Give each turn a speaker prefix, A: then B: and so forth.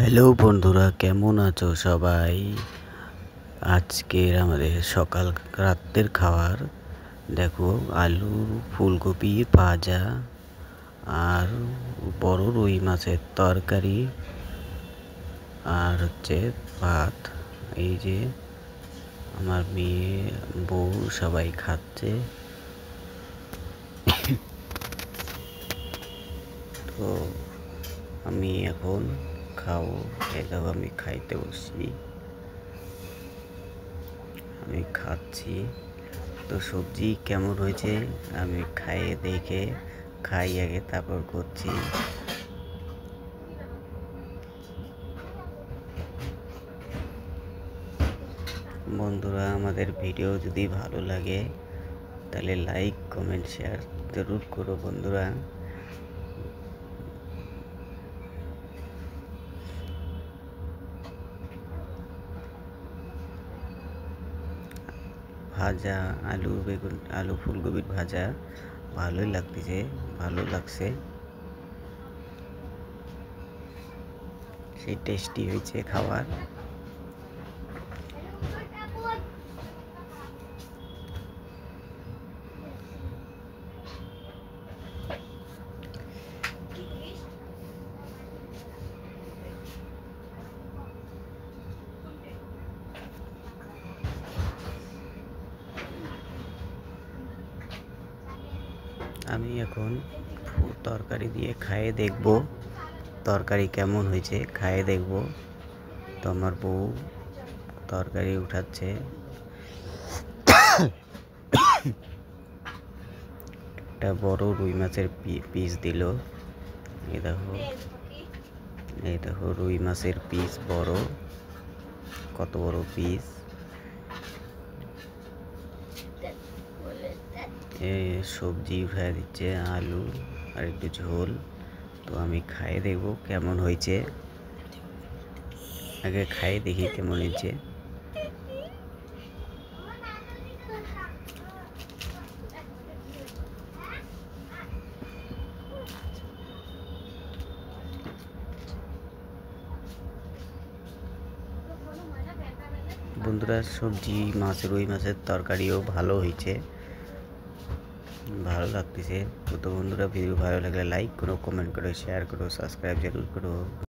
A: Hello বন্ধুরা, কেমন আছো সবাই? আজকের আমাদের সকাল রাতের খাবার দেখো, আলু ফুলকপি ভাজা আর বড় রুই মাছের তরকারি আর হচ্ছে ভাত। এই যে আমার মেয়ে বউ সবাই খাচ্ছে। তো আমি এখন খাবো। এটাও আমি খাইতে বসছি, আমি খাচ্ছি। তো সবজি কেমন হয়েছে আমি খাইয়ে দেখে খাই আগে, তারপর করছি। বন্ধুরা, আমাদের ভিডিও যদি ভালো লাগে তাহলে লাইক কমেন্ট শেয়ার জরুর করো বন্ধুরা। ভাজা আলু বেগুন আলু ফুলকপির ভাজা ভালোই লাগতেছে, ভালো লাগছে, সেই টেস্টি হয়েছে খাবার। আমি এখন তরকারি দিয়ে খাইয়ে দেখব তরকারি কেমন হয়েছে, খাইয়ে দেখব। তো আমার বউ তরকারি উঠাচ্ছে। একটা বড় রুই মাছের পিস দিল। এই দেখো রুই মাছের পিস বড়, কত বড় পিস। সবজি উঠায় দিচ্ছে, আলু আর একটু ঝোল। তো আমি খাইয়ে দেখব কেমন হয়েছে, আগে খাইয়ে দেখি কেমন হয়েছে। বন্ধুরা, সবজি রুই মাছের তরকারিও ভালো হয়েছে, ভালো লাগতেছে। তো বন্ধুরা, ভিডিও ভালো লাগলে লাইক করো, কমেন্ট করো, শেয়ার করো, সাবস্ক্রাইব জরুর করো।